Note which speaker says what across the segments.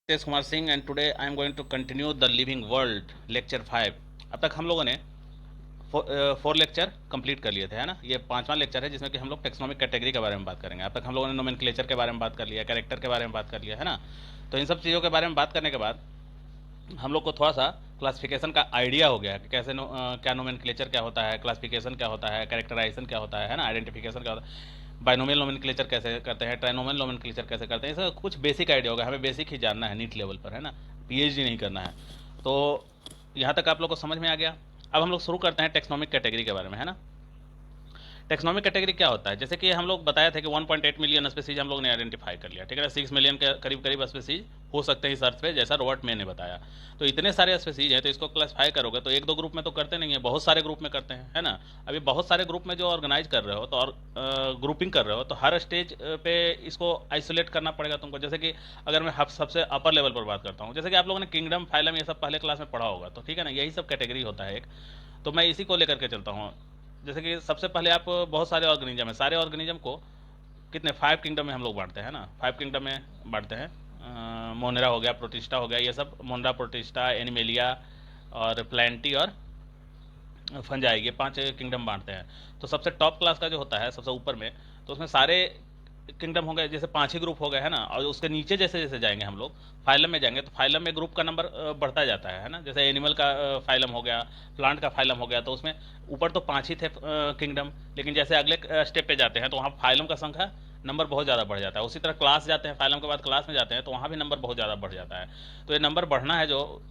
Speaker 1: Tej Kumar Singh and today I am going to continue the living world lecture 5। अब तक हम लोगों ने 4 लेक्चर कंप्लीट कर लिए थे, है ना। ये 5वां लेक्चर है जिसमें कि हम लोग टेक्सोनोमिक कैटेगरी के बारे में बात करेंगे। अब तक हम लोगों ने नोमेनक्लेचर के बारे में बात कर लिया, कैरेक्टर के बारे में बात कर लिया, है ना। तो इन सब चीज़ों के बारे में बात करने के बाद हम लोग को थोड़ा सा क्लासिफिकेशन का आइडिया हो गया कि कैसे क्या नोमेनक्लेचर क्या होता है, क्लासिफिकेशन क्या होता है, कैरेक्टराइजेशन क्या होता है ना, आइडेंटिफिकेशन क्या होता है, बाइनोमियल नोमेनक्लेचर कैसे करते हैं, ट्राइनोमियल नोमेनक्लेचर कैसे करते हैं। इसका कुछ बेसिक आइडिया होगा, हमें बेसिक ही जानना है नीट लेवल पर, है ना। पीएचडी नहीं करना है। तो यहाँ तक आप लोग को समझ में आ गया। अब हम लोग शुरू करते हैं टेक्सोनोमिक कैटेगरी के बारे में, है ना। टेक्सोनोमिक कैटेगरी क्या होता है, जैसे कि हम लोग बताया था कि 1.8 मिलियन स्पीसीज हम लोग ने आइडेंटिफाई कर लिया, ठीक है ना। 6 मिलियन के करीब करीब स्पीसीज हो सकते हैं इस अर्थ पे, जैसा रॉबर्ट मे ने बताया। तो इतने सारे स्पीसीज हैं, तो इसको क्लासिफाई करोगे तो एक दो ग्रुप में तो करते नहीं है, बहुत सारे ग्रुप में करते हैं, है ना। अभी बहुत सारे ग्रुप में जो ऑर्गेनाइज कर रहे हो तो और ग्रुपिंग कर रहे हो तो हर स्टेज पे इसको आइसोलेट करना पड़ेगा तुमको। जैसे कि अगर मैं सबसे अपर लेवल पर बात करता हूँ, जैसे कि आप लोगों ने किंगडम, फाइलम ये सब पहले क्लास में पढ़ा होगा, तो ठीक है ना, यही सब कैटेगरी होता है एक। तो मैं इसी को लेकर के चलता हूँ। जैसे कि सबसे पहले आप बहुत सारे ऑर्गेनिज्म है, सारे ऑर्गेनिज्म को कितने 5 किंगडम में हम लोग बांटते हैं ना, 5 किंगडम में बांटते हैं। मोनेरा हो गया, प्रोटिस्टा हो गया, ये सब मोनरा, प्रोटिस्टा, एनिमेलिया और प्लांटी और फंजाई, ये 5 किंगडम बांटते हैं। तो सबसे टॉप क्लास का जो होता है सबसे ऊपर में, तो उसमें सारे किंगडम हो गए, जैसे 5 ही ग्रुप हो गए, है ना। और उसके नीचे जैसे जैसे जाएंगे हम लोग फाइलम में जाएंगे, तो फाइलम में ग्रुप का नंबर बढ़ता जाता है ना। जैसे एनिमल का फाइलम हो गया, प्लांट का फाइलम हो गया, तो उसमें ऊपर तो 5 ही थे किंगडम, लेकिन जैसे अगले स्टेप पे जाते हैं तो वहाँ फाइलम का संख्या नंबर बहुत ज़्यादा बढ़ जाता है। उसी तरह क्लास जाते हैं, फाइलम के बाद क्लास में जाते हैं तो वहाँ भी नंबर बहुत ज़्यादा बढ़ जाता है। तो ये नंबर बढ़ना है, जो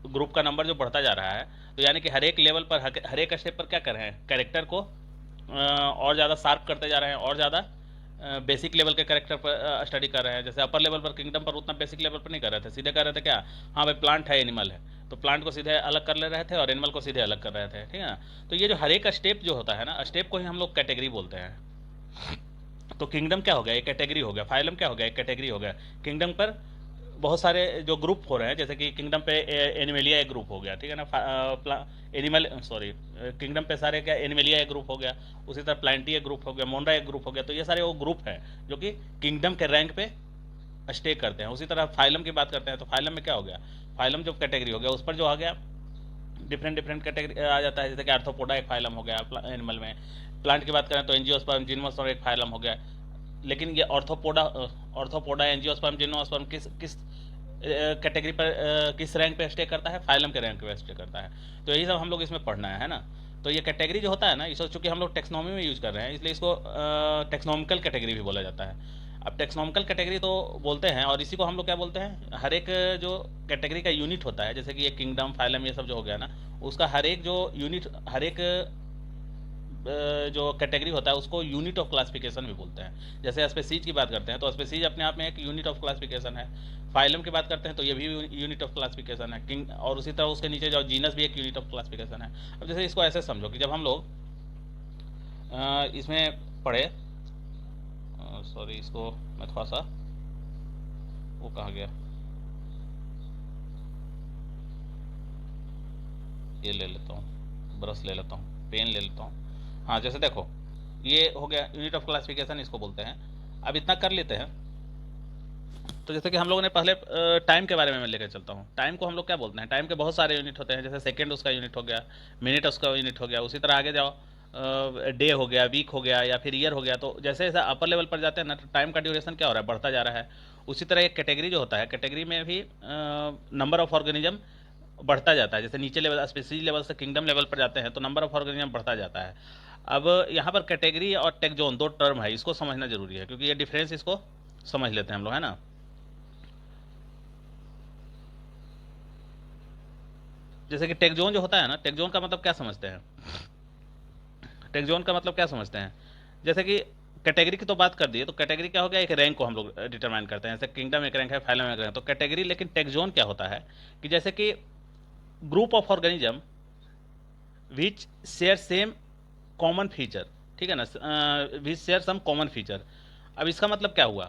Speaker 1: ग्रुप का नंबर जो बढ़ता जा रहा है, तो यानी कि हर एक लेवल पर, हर एक स्टेप पर क्या कर रहे हैं, कैरेक्टर को और ज़्यादा शार्प करते जा रहे हैं, और ज़्यादा बेसिक लेवल के कैरेक्टर पर स्टडी कर रहे हैं। जैसे अपर लेवल पर किंगडम पर उतना बेसिक लेवल पर नहीं कर रहे थे, सीधे कर रहे थे क्या, हाँ भाई प्लांट है, एनिमल है, तो प्लांट को सीधे अलग कर ले रहे थे और एनिमल को सीधे अलग कर रहे थे, ठीक है ना। तो ये जो हर एक स्टेप जो होता है ना, स्टेप को ही हम लोग कैटेगरी बोलते हैं। तो किंगडम क्या हो गया, एक कैटेगरी हो गया। फाइलम क्या हो गया, एक कैटेगरी हो गया। किंगडम पर बहुत सारे जो ग्रुप हो रहे हैं, जैसे कि किंगडम पे एनिमेलिया एक ग्रुप हो गया, ठीक है ना। एनिमल सॉरी, किंगडम पे सारे क्या, एनिमेलिया एक ग्रुप हो गया, उसी तरह प्लांटी एक ग्रुप हो गया, मोनरा एक ग्रुप हो गया। तो ये सारे वो ग्रुप हैं जो कि किंगडम के रैंक पे स्टे करते हैं। उसी तरह फाइलम की बात करते हैं तो फाइलम में क्या हो गया, फाइलम जो कैटेगरी हो गया उस पर जो आ गया डिफरेंट डिफरेंट कैटेगरी आ जाता है। जैसे कि आर्थ्रोपोडा एक फाइलम हो गया एनिमल में। प्लांट की बात करें तो एंजियोस्पर्म, जिम्नोस्पर्म एक फाइलम हो गया। लेकिन ये ऑर्थोपोडा, एंजियोस्पर्म, जिम्नोस्पर्म किस किस कैटेगरी पर, किस रैंक पे स्टे करता है, फाइलम के रैंक पे स्टे करता है। तो यही सब हम लोग इसमें पढ़ना है ना। तो ये कैटेगरी जो होता है ना, इसको चूंकि हम लोग टेक्सोनॉमी में यूज कर रहे हैं, इसलिए इसको टेक्सोनॉमिकल कैटेगरी भी बोला जाता है। अब टेक्सोनॉमिकल कैटेगरी तो बोलते हैं, और इसी को हम लोग क्या बोलते हैं, हर एक जो कैटेगरी का यूनिट होता है, जैसे कि ये किंगडम, फाइलम, ये सब जो हो गया ना, उसका हर एक जो यूनिट, हर एक जो कैटेगरी होता है उसको यूनिट ऑफ क्लासिफिकेशन भी बोलते हैं। जैसे स्पेसीज की बात करते हैं तो स्पेसीज अपने आप में एक यूनिट ऑफ क्लासिफिकेशन है। फाइलम की बात करते हैं तो ये भी यूनिट ऑफ क्लासिफिकेशन है। किंग, और उसी तरह उसके नीचे जो जीनस भी एक यूनिट ऑफ क्लासिफिकेशन है। अब जैसे इसको ऐसे समझो कि जब हम लोग इसमें पढ़े, सॉरी इसको मैं थोड़ा सा, वो कहा गया, ये ले लेता हूँ, ब्रश ले लेता हूँ, पेन ले लेता हूँ। हाँ जैसे देखो, ये हो गया यूनिट ऑफ क्लासिफिकेशन, इसको बोलते हैं। अब इतना कर लेते हैं। तो जैसे कि हम लोगों ने पहले टाइम के बारे में मैं लेकर चलता हूँ। टाइम को हम लोग क्या बोलते हैं, टाइम के बहुत सारे यूनिट होते हैं। जैसे सेकंड उसका यूनिट हो गया, मिनट उसका यूनिट हो गया, उसी तरह आगे जाओ डे हो गया, वीक हो गया, या फिर ईयर हो गया। तो जैसे जैसे अपर लेवल पर जाते हैं ना, तो टाइम का ड्यूरेशन क्या हो रहा है, बढ़ता जा रहा है। उसी तरह एक कैटेगरी जो होता है, कैटेगरी में भी नंबर ऑफ ऑर्गेनिज्म बढ़ता जाता है। जैसे नीचे लेवल, स्पीसीज लेवल से किंगडम लेवल पर जाते हैं तो नंबर ऑफ ऑर्गेनिज्म बढ़ता जाता है। अब यहाँ पर कैटेगरी और टेक्जोन दो टर्म है, इसको समझना जरूरी है, क्योंकि ये डिफरेंस इसको समझ लेते हैं हम लोग, है ना। जैसे कि टेक्जोन जो होता है ना, टेक्जोन का मतलब क्या समझते हैं, टेक्जोन का मतलब क्या समझते हैं। जैसे कि कैटेगरी की तो बात कर दी है, तो कैटेगरी क्या हो गया, एक रैंक को हम लोग डिटरमाइन करते हैं। जैसे किंगडम एक रैंक है, फाइलम एक रैंक है, तो कैटेगरी। लेकिन टेक्जोन क्या होता है कि जैसे कि group of organism which share same common feature, ठीक है ना, विच शेयर सम कॉमन फीचर। अब इसका मतलब क्या हुआ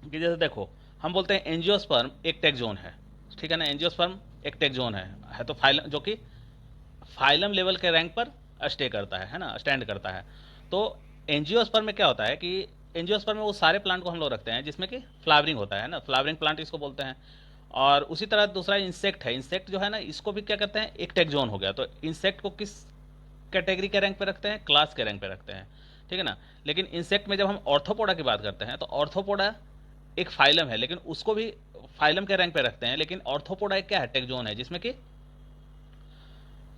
Speaker 1: कि जैसे देखो, हम बोलते हैं एंजियोस्पर्म एक टेक्जोन है, ठीक है ना, एंजियोस्पर्म एक टेक्जोन है तो फाइलम, जो कि फाइलम लेवल के रैंक पर स्टे करता है ना, स्टैंड करता है। तो एंजियोस्पर्म में क्या होता है कि एंजियोस्पर्म में वो सारे प्लांट को हम लोग रखते हैं जिसमें कि फ्लावरिंग होता है ना, फ्लावरिंग प्लांट इसको बोलते हैं। और उसी तरह दूसरा इंसेक्ट है। इंसेक्ट जो है ना, इसको भी क्या करते हैं, एक टैक्सोन हो गया। तो इंसेक्ट को किस कैटेगरी के रैंक पे रखते हैं, क्लास के रैंक पे रखते हैं, ठीक है ना। लेकिन इंसेक्ट में जब हम ऑर्थोपोडा की बात करते हैं तो ऑर्थोपोडा एक फाइलम है, लेकिन उसको भी फाइलम के रैंक पे रखते हैं। लेकिन ऑर्थोपोडा एक क्या है, टेक्सोन है, जिसमें कि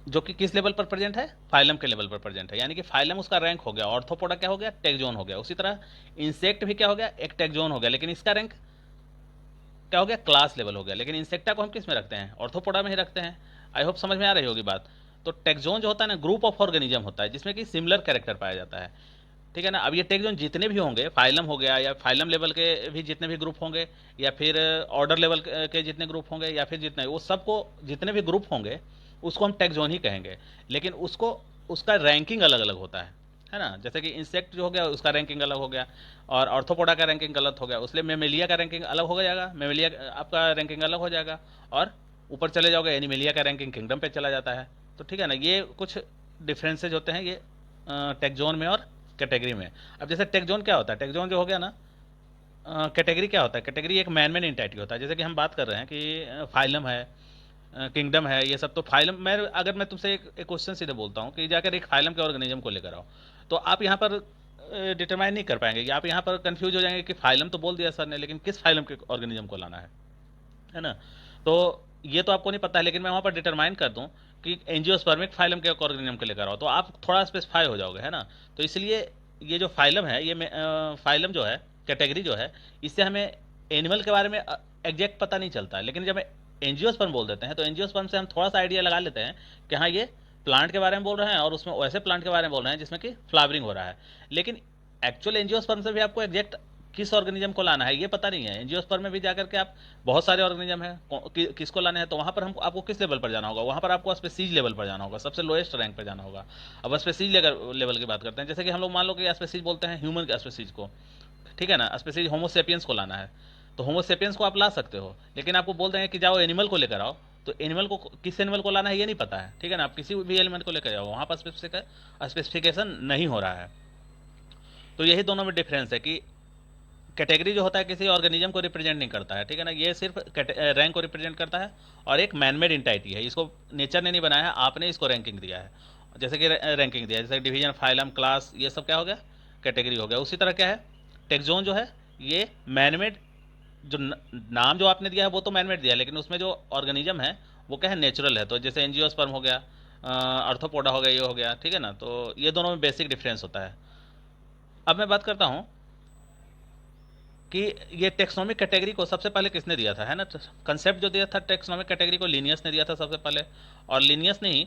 Speaker 1: जो कि किस लेवल पर प्रेजेंट है, फाइलम के लेवल पर प्रेजेंट है। यानी कि फाइलम उसका रैंक हो गया, ऑर्थोपोडा क्या हो गया, टेक्सोन हो गया। उसी तरह इंसेक्ट भी क्या हो गया, एक टेक्सोन हो गया, लेकिन इसका रैंक क्या हो गया, क्लास लेवल हो गया। लेकिन इंसेक्टा को हम किस में रखते हैं, ऑर्थोपोडा में ही रखते हैं। आई होप समझ में आ रही होगी बात। तो टेक्सोन जो होता है ना, ग्रुप ऑफ ऑर्गेनिज्म होता है जिसमें कि सिमिलर कैरेक्टर पाया जाता है, ठीक है ना। अब ये टेक्सोन जितने भी होंगे, फाइलम हो गया या फाइलम लेवल के भी जितने भी ग्रुप होंगे, या फिर ऑर्डर लेवल के जितने ग्रुप होंगे, या फिर जितने वो सबको जितने भी ग्रुप होंगे उसको हम टेक्सोन ही कहेंगे। लेकिन उसको उसका रैंकिंग अलग अलग होता है ना। जैसे कि इंसेक्ट जो हो गया उसका रैंकिंग अलग हो गया, और ऑर्थोपोडा का रैंकिंग गलत हो गया, उसलिए मेमेलिया का रैंकिंग अलग हो जाएगा, मेमेलिया आपका रैंकिंग अलग हो जाएगा। और ऊपर चले जाओगे एनिमेलिया का रैंकिंग किंगडम पे चला जाता है। तो ठीक है ना, ये कुछ डिफरेंसेज होते हैं ये टेक्सोन में और कैटेगरी में। अब जैसे टेक्सोन क्या होता है, टेक्सोन जो हो गया ना, कैटेगरी क्या होता है, कैटेगरी एक मैन मेड एंटिटी होता है। जैसे कि हम बात कर रहे हैं कि फाइलम है, किंगडम है, ये सब। तो फाइलम, मैं तुमसे एक क्वेश्चन सीधे बोलता हूँ कि जाकर एक फाइलम के ऑर्गेनिज्म को लेकर आओ, तो आप यहाँ पर डिटरमाइन नहीं कर पाएंगे, आप यहाँ पर कंफ्यूज हो जाएंगे कि फाइलम तो बोल दिया सर ने, लेकिन किस फाइलम के ऑर्गेनिज्म को लाना है ना। तो ये तो आपको नहीं पता है, लेकिन मैं वहाँ पर डिटरमाइन कर दूँ कि एंजियोस्पर्मिक फाइलम के ऑर्गेनिज्म को लेकर आओ, तो आप थोड़ा स्पेसिफाई हो जाओगे, है ना। तो इसलिए ये जो फाइलम है, ये फाइलम जो है, कैटेगरी जो है, इससे हमें एनिमल के बारे में एग्जैक्ट पता नहीं चलता है। लेकिन जब एंजियोस्पर्म बोल देते हैं तो एंजियोस्पर्म से हम थोड़ा सा आइडिया लगा लेते हैं कि हाँ ये प्लांट के बारे में बोल रहे हैं, और उसमें वैसे प्लांट के बारे में बोल रहे हैं जिसमें कि फ्लावरिंग हो रहा है। लेकिन एक्चुअल एंजियोस्पर्म से भी आपको एग्जैक्ट किस ऑर्गेनिज्म को लाना है ये पता नहीं है। एंजियोस्पर्म में भी जाकर के आप बहुत सारे ऑर्गेनिज्म है, किसको लाने हैं, तो वहाँ पर हम आपको किस लेवल पर जाना होगा, वहाँ पर आपको स्पेसीज लेवल पर जाना होगा, सबसे लोएस्ट रैंक पर जाना होगा। अब स्पेसीज लेवल की बात करते हैं, जैसे कि हम लोग मान लो कि स्पेसीज बोलते हैं ह्यूमन स्पेसीज को, ठीक है ना। स्पेसीज होमोसेपियंस को लाना है तो होमोसेपियंस को आप ला सकते हो, लेकिन आपको बोल देंगे कि जाओ एनिमल को लेकर आओ, तो एनिमल को किस एनिमल को लाना है ये नहीं पता है, ठीक है ना। आप किसी भी एलिमेंट को लेकर जाओ, वहाँ पर स्पेसिफिकेशन नहीं हो रहा है। तो यही दोनों में डिफरेंस है कि कैटेगरी जो होता है किसी ऑर्गेनिज्म को रिप्रेजेंट नहीं करता है, ठीक है ना, ये सिर्फ रैंक को रिप्रेजेंट करता है। और एक मैनमेड एंटिटी है, इसको नेचर ने नहीं बनाया है, आपने इसको रैंकिंग दिया है। जैसे कि रैंकिंग दिया है, जैसे डिवीजन, फाइलम, क्लास, ये सब क्या हो गया, कैटेगरी हो गया। उसी तरह क्या है, टेक्सोन जो है ये मैनमेड, जो नाम जो आपने दिया है वो तो मैनमेड दिया है, लेकिन उसमें जो ऑर्गेनिज्म है वो क्या है, नेचुरल है। तो जैसे एंजियोस्पर्म हो गया, अर्थोपोडा हो गया, ये हो गया, ठीक है ना। तो ये दोनों में बेसिक डिफरेंस होता है। अब मैं बात करता हूँ कि ये टेक्सोनोमिक कैटेगरी को सबसे पहले किसने दिया था, है ना। कंसेप्ट जो दिया था टेक्सोनोमिक कैटेगरी को, लिनियस ने दिया था सबसे पहले। और लिनियस ने ही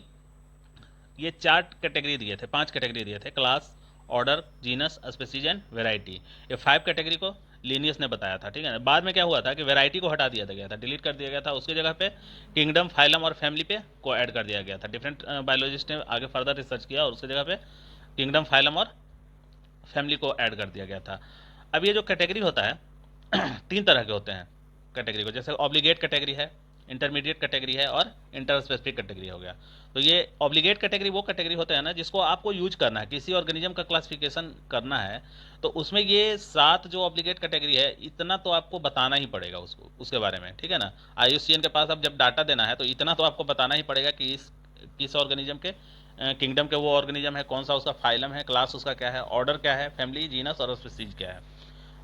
Speaker 1: ये 4 कैटेगरी दिए थे, 5 कैटेगरी दिए थे, class, order, genus, species and variety. ये 5 कैटेगरी को लिनियस ने बताया था, ठीक है ना। बाद में क्या हुआ था कि वेराइटी को हटा दिया गया था, डिलीट कर दिया गया था, उसकी जगह पे किंगडम, फाइलम और फैमिली पे को ऐड कर दिया गया था। डिफरेंट बायोलॉजिस्ट ने आगे फर्दर रिसर्च किया और उसकी जगह पे किंगडम, फाइलम और फैमिली को ऐड कर दिया गया था। अब ये जो कैटेगरी होता है 3 तरह के होते हैं कैटेगरी को, जैसे ऑब्लिगेट कैटेगरी है, इंटरमीडिएट कैटेगरी है और इंटर स्पेसिफिक कैटेगरी हो गया। तो ये ऑब्लिगेट कैटेगरी वो कैटेगरी होता है ना जिसको आपको यूज करना है, किसी ऑर्गेनिज्म का क्लासिफिकेशन करना है, तो उसमें ये 7 जो ऑब्लिगेट कैटेगरी है, इतना तो आपको बताना ही पड़ेगा उसको, उसके बारे में, ठीक है ना। IUCN के पास अब जब डाटा देना है तो इतना तो आपको बताना ही पड़ेगा कि किस ऑर्गेनिज्म के किंगडम के वो ऑर्गेनिज्म है, कौन सा उसका फाइलम है, क्लास उसका क्या है, ऑर्डर क्या है, फैमिली, जीनस और स्पीसीज क्या है।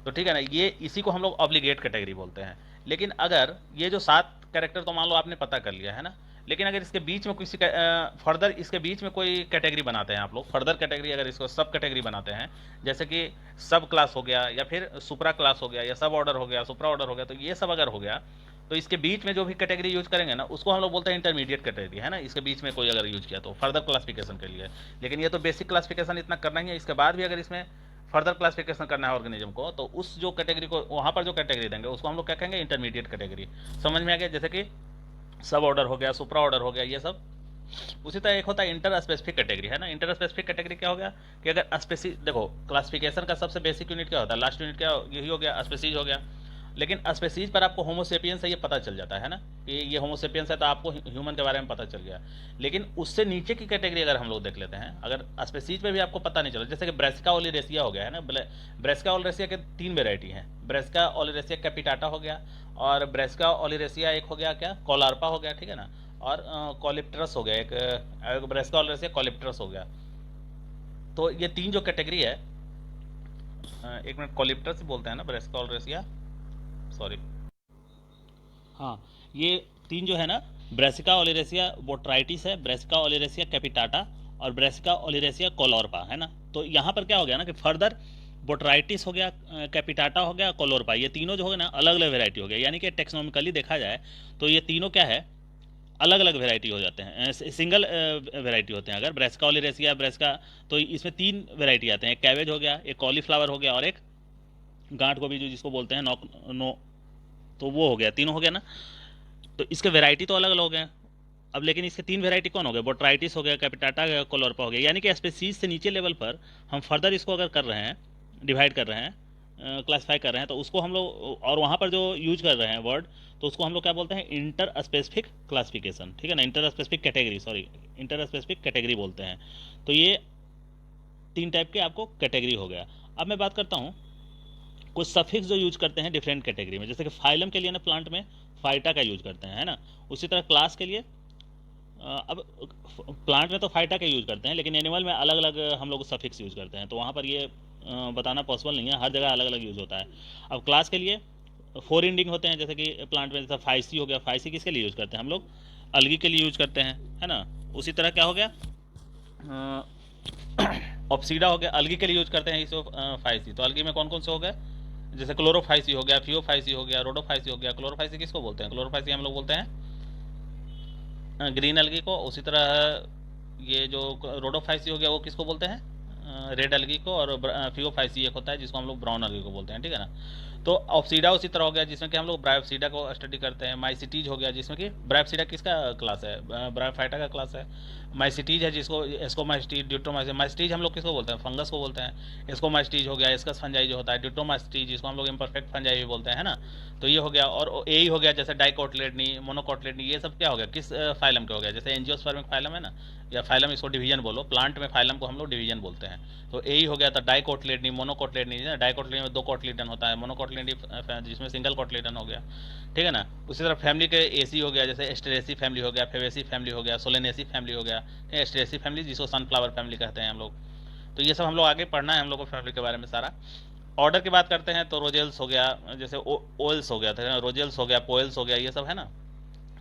Speaker 1: तो ठीक है ना, ये इसी को हम लोग ऑब्लिगेट कैटेगरी बोलते हैं। लेकिन अगर ये जो 7 कैरेक्टर तो मान लो आपने पता कर लिया है ना, लेकिन अगर इसके बीच में किसी फर्दर इसके बीच में कोई कैटेगरी बनाते हैं आप लोग, फर्दर कैटेगरी, अगर इसको सब कैटेगरी बनाते हैं, जैसे कि सब क्लास हो गया, या फिर सुपरा क्लास हो गया, या सब ऑर्डर हो गया, सुपरा ऑर्डर हो गया, तो ये सब अगर हो गया तो इसके बीच में जो भी कैटेगरी यूज करेंगे ना उसको हम लोग बोलते हैं इंटरमीडिएट कैटेगरी, है ना। इसके बीच में कोई अगर यूज किया तो फर्दर क्लासिफिकेशन के लिए। लेकिन ये तो बेसिक क्लासिफिकेशन इतना करना ही है, इसके बाद भी अगर इसमें फर्दर क्लासिफिकेशन करना है ऑर्गेनिज्म को, तो उस जो कैटेगरी को वहाँ पर जो कैटेगरी देंगे उसको हम लोग क्या कहेंगे, इंटरमीडिएट कैटेगरी। समझ में आ गया, जैसे कि सब ऑर्डर हो गया, सुपरा ऑर्डर हो गया, ये सब। उसी तरह एक होता है इंटर स्पेसिफिक कैटेगरी, है ना। इंटर स्पेसिफिक कैटेगरी क्या हो गया कि अगर देखो क्लासिफिकेशन का सबसे बेसिक यूनिट क्या होता है, लास्ट यूनिट क्या यही हो गया, स्पेसीज हो गया। लेकिन स्पेसीज पर आपको होमोसेपियंस है ये पता चल जाता है ना कि ये होमोसेपियंस है, तो आपको ह्यूमन के बारे में पता चल गया। लेकिन उससे नीचे की कैटेगरी अगर हम लोग देख लेते हैं, अगर स्पेसीज पे भी आपको पता नहीं चला, जैसे कि ब्रेसिका ओलिरेसिया हो गया है ना। ब्रेसिका ओलिरेसिया के 3 वेराइटी हैं। ब्रेसिका ओलिरेसिया कैपिटाटा हो गया, और ब्रेसिका ओलिरेसिया एक हो गया क्या, कोलार्पा हो गया, ठीक है ना, और कॉलिप्टरस हो गया एक ब्रेसिका ओलिरेसिया कॉलिप्टरस हो गया। तो ये 3 जो कैटेगरी है, एक मिनट, कॉलिप्टरस बोलते हैं ना ब्रेसिका ओलिरेसिया, सॉरी, हाँ, ये 3 जो है ना, ब्रेसिका ओलिरेसिया बोट्राइटिस है, ब्रेसिका ओलिरेसिया कैपिटाटा और ब्रेसिका ओलिरेसिया कोलोर्पा, है ना। तो यहाँ पर क्या हो गया ना कि फर्दर बोट्राइटिस हो गया, कैपिटाटा हो गया, कोलोर्पा, ये तीनों जो हो गए ना अलग अलग वेराइटी हो गया। यानी कि टेक्सोनॉमिकली देखा जाए तो ये तीनों क्या है, अलग अलग वेराइटी हो जाते हैं, सिंगल वेराइटी होते हैं। अगर ब्रेसिका ओलिरेसिया ब्रेसिका, तो इसमें 3 वेराइटी आते हैं, एक कैबेज हो गया, एक कॉलीफ्लावर हो गया, और एक गांठ गोभी जो जिसको बोलते हैं नो, तो वो हो गया, तीनों हो गया ना। तो इसके वेराइटी तो अलग अलग हो गए अब, लेकिन इसके 3 वेराइटी कौन हो गए, बोट्राइटिस हो गया, कैपिटाटा हो गया, कोलोर्पा हो गया। यानी कि स्पेसीज से नीचे लेवल पर हम फर्दर इसको अगर कर रहे हैं, डिवाइड कर रहे हैं, क्लासीफाई कर रहे हैं, तो उसको हम लोग, और वहाँ पर जो यूज कर रहे हैं वर्ड, तो उसको हम लोग क्या बोलते हैं, इंटर स्पेसिफिक क्लासिफिकेशन, ठीक है ना, inter specific category, sorry, inter specific category बोलते हैं। तो ये 3 टाइप के आपको कैटेगरी हो गया। अब मैं बात करता हूँ कुछ सफिक्स जो यूज करते हैं डिफरेंट कैटेगरी में, जैसे कि फाइलम के लिए ना प्लांट में फाइटा का यूज करते हैं, है ना। उसी तरह क्लास के लिए अब प्लांट में तो फाइटा का यूज करते हैं, लेकिन एनिमल में अलग अलग हम लोग सफिक्स यूज करते हैं, तो वहाँ पर ये बताना पॉसिबल नहीं है, हर जगह अलग अलग यूज होता है। अब क्लास के लिए 4 इंडिंग होते हैं, जैसे कि प्लांट में जैसा फाइसी हो गया, फाइसी किसके लिए यूज करते हैं हम लोग, अलगी के लिए यूज करते हैं, है ना। उसी तरह क्या हो गया, ऑप्सीडा हो गया, अलगी के लिए यूज करते हैं इसको फाइसी। तो अलगी में कौन कौन से हो गए, जैसे क्लोरोफाइसी हो गया, फियोफाइसी हो गया, रोडोफाइसी हो गया। क्लोरोफाइसी किसको बोलते हैं, क्लोरोफाइसी हम लोग बोलते हैं ग्रीन अलगी को। उसी तरह ये जो रोडोफाइसी हो गया वो किसको बोलते हैं, रेड अलगी को। और फियोफाइसी एक होता है जिसको हम लोग ब्राउन अलगी को बोलते हैं, ठीक है ना। तो ऑप्सीडा उसी तरह हो गया जिसमें कि हम लोग ब्रायोप्सीडा को स्टडी करते हैं। माइसिटीज हो गया जिसमें कि ब्रायोप्सीडा किसका क्लास है, ब्रायोफाइटा का क्लास है। माइसिटीज है जिसको एस्कोमाइस्टीज, ड्यूट्रोमाइसिस, माइसिटीज हम लोग किसको बोलते हैं, फंगस को बोलते हैं। एस्कोमाइस्टीज हो गया, एस्कस फंजाई जो होता है, ड्यूट्रोमाइस्टीज जिसको हम लोग इम्परफेक्ट फंजाई भी बोलते हैं, है ना। तो ये हो गया। और यही हो गया जैसे डाइकोटलेडनी, मोनोकोटलेडनी, ये सब क्या हो गया, किस फाइलम के हो गया, जैसे एंजियोस्पर्मिक फाइलम है ना, या फाइलम इसको डिवीजन बोलो, प्लांट में फाइलम को हम लोग डिवीजन बोलते हैं। तो यही हो गया था डाइकोटलेडनी, मोनोकोटलेडनी, डाइकोटलेडनी में 2 कोटलीडन होता है, मोनोकोटलेडनी जिसमें सिंगल कोटलीडन हो गया, ठीक है ना। उसी तरह फैमिली के एसी हो गया, जैसे एस्टेरेसी फैमिली हो गया, फेवेसी फैमिली हो गया, सोलेनेसी फैमिली हो गया, एस्टेरेसी फैमिली जिसको सनफ्लावर फैमिली कहते हैं हम लोग। तो ये सब हम लोग आगे पढ़ना है हम लोग को फैमिली के बारे में सारा। ऑर्डर की बात करते हैं तो रोजेल्स हो गया, जैसे ओल्स हो गया था, रोजेल्स हो गया, पोएल्स हो गया, ये सब है ना।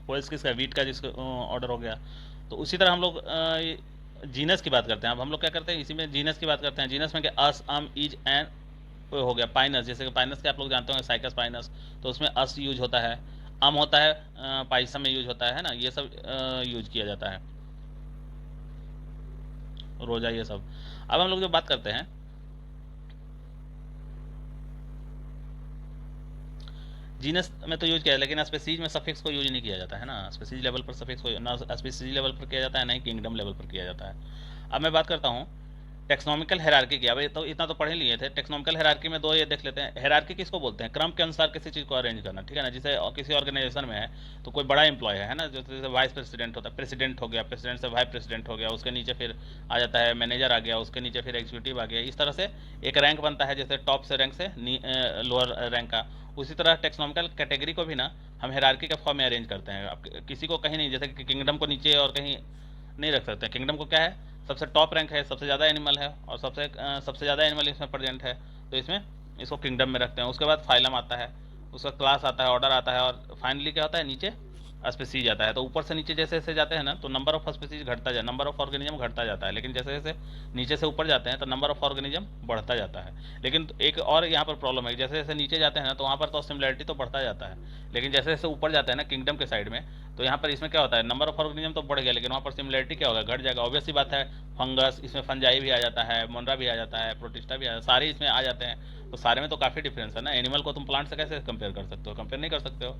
Speaker 1: पोएल्स किसका, वीट का जिसका ऑर्डर हो गया। तो उसी तरह हम लोग जीनस की बात करते हैं। अब हम लोग क्या करते हैं, इसी में जीनस की बात करते हैं। जीनस में क्या, अस, अम, इज, एंड हो गया। पाइनस, जैसे कि पाइनस के आप लोग जानते होंगे, साइकस पाइनस, तो उसमें अस यूज होता है। अम होता है, पाइसम में यूज होता है ना, ये सब यूज किया जाता है, रोजा, ये सब। अब हम लोग जो बात करते हैं जीनस में तो यूज किया है, लेकिन स्पेसीज में सफिक्स को यूज नहीं किया जाता है ना। स्पेसीज लेवल पर सफिक्स को ना स्पेसीज लेवल पर किया जाता है, ना ही किंगडम लेवल पर किया जाता है। अब मैं बात करता हूँ टेक्सोनॉमिकल हेरार्की की। अब ये तो इतना तो पढ़ ही लिए थे। टेक्सोनॉमिकल हेरार्की में 2 ये देख लेते हैं। हेरार्की किसको बोलते हैं, क्रम के अनुसार किसी चीज़ को अरेंज करना, ठीक है ना। जैसे किसी ऑर्गेनाइजेशन में है तो कोई बड़ा एम्प्लॉय है ना, जैसे वाइस प्रेसिडेंट होता है, प्रेसिडेंट हो गया, प्रेसिडेंट से वाइस प्रेसिडेंट हो गया, उसके नीचे फिर आ जाता है मैनेजर आ गया, उसके नीचे फिर एग्जीक्यूटिव आ गया। इस तरह से एक रैंक बनता है, जैसे टॉप से रैंक से लोअर रैंक का। उसी तरह टेक्सोनॉमिकल कैटेगरी को भी ना हम हेरार्की के फॉर्म में अरेंज करते हैं। आप किसी को कहीं नहीं, जैसे कि किंगडम को नीचे और कहीं नहीं रख सकते। किंगडम को क्या है, सबसे टॉप रैंक है, सबसे ज़्यादा एनिमल है, और सबसे ज़्यादा एनिमल इसमें प्रेजेंट है, तो इसमें इसको किंगडम में रखते हैं। उसके बाद फाइलम आता है, उसका क्लास आता है, ऑर्डर आता है, और फाइनली क्या होता है, नीचे स्पीसीज आता है। तो ऊपर से नीचे जैसे जैसे जाते हैं ना, तो नंबर ऑफ स्पीसीज घटता जाए, नंबर ऑफ ऑर्गेनिज्म घटता जाता है। लेकिन जैसे जैसे नीचे से ऊपर जाते हैं तो नंबर ऑफ ऑर्गेनिज्म बढ़ता जाता है। लेकिन एक और यहाँ पर प्रॉब्लम है, जैसे जैसे नीचे जाते हैं ना, तो वहाँ पर तो सिमिलरिटी तो बढ़ता जाता है, लेकिन जैसे जैसे ऊपर जाते हैं ना किंगडम के साइड में, तो यहाँ पर इसमें क्या होता है, नंबर ऑफ ऑर्गेनिज्म तो बढ़ गया, लेकिन वहाँ पर सिमिलरिटी क्या होगा, घट जाएगा। ऑब्वियस सी बात है, फंगस, इसमें फंजाई भी आ जाता है, मोनरा भी आ जाता है, प्रोटिस्टा भी आ जाता है, सारे इसमें आ जाते हैं। तो सारे में तो काफ़ी डिफरेंस है ना। एनिमल को तुम प्लांट से कैसे कंपेयर कर सकते हो, कंपेयर नहीं कर सकते हो।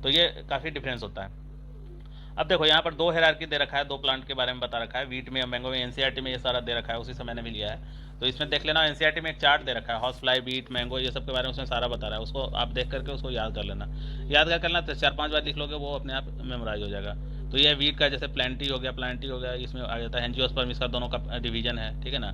Speaker 1: तो ये काफ़ी डिफरेंस होता है। अब देखो यहाँ पर 2 हायरार्की दे रखा है, 2 प्लांट के बारे में बता रखा है। वीट में, मैंगो में, एनसीईआरटी में ये सारा दे रखा है, उसी से मैंने भी लिया है। तो इसमें देख लेना, एनसीईआरटी में एक चार्ट दे रखा है, हॉर्स फ्लाई, बीट, मैंगो, ये सब के बारे में उसमें सारा बता रहा है, उसको आप देख करके उसको याद कर लेना। याद कर करना तो 4-5 बार लिख लोगे, वो अपने आप मेमोराइज हो जाएगा। तो ये वीट का जैसे प्लांटी हो गया, प्लांटी हो गया, इसमें आ जाता है एंजियोस्पर्म, इसका दोनों का डिवीजन है, ठीक है ना।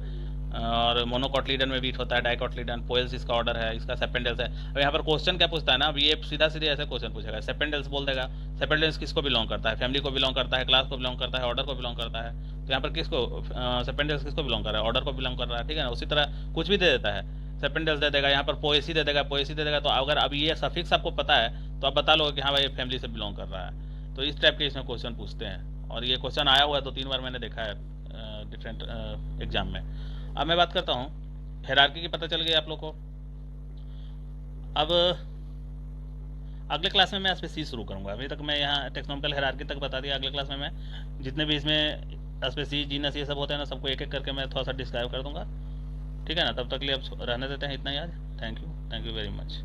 Speaker 1: और मोनोकॉटलीडन में वीट होता है, डाइकॉटलीडन, पोएल्स इसका ऑर्डर है, इसका सेपेंडल्स है। अब यहाँ पर क्वेश्चन क्या पूछता है ना, अब ये सीधा सीधे ऐसे क्वेश्चन पूछेगा, सेपेंडल्स बोल देगा। सेपेंडल्स किसको बिलोंग करता है, फैमिली को बिलोंग करता है, क्लास को बिलोंग करता है, ऑर्डर को बिलोंग करता है। तो यहाँ पर किसको सेपेंडल्स किसको बिलोंग कर रहा है, ऑर्डर को बिलोंग कर रहा है, ठीक है ना। उसी तरह कुछ भी दे देता है, सेपेंडल्स दे देगा, यहाँ पर पोएसी दे देगा, पोएसी दे देगा। तो अगर अभी ये सफिक्स आपको पता है तो आप बता लो कि हाँ भाई ये फैमिली से बिलोंग कर रहा है। तो इस टाइप के इसमें क्वेश्चन पूछते हैं, और ये क्वेश्चन आया हुआ है 2-3 बार मैंने देखा है डिफरेंट एग्जाम में। अब मैं बात करता हूँ हायरार्की की, पता चल गई आप लोग को। अब अगले क्लास में मैं स्पीसीज शुरू करूंगा। अभी तक मैं यहाँ टेक्सोनॉमिकल हायरार्की तक बता दिया। अगले क्लास में मैं जितने भी इसमें स्पीसीज, जीनस, ये सब होते हैं ना, सबको एक एक करके मैं थोड़ा सा डिस्क्राइब कर दूंगा, ठीक है ना। तब तक के लिए अब रहने देते हैं इतना ही आज। Thank you very much.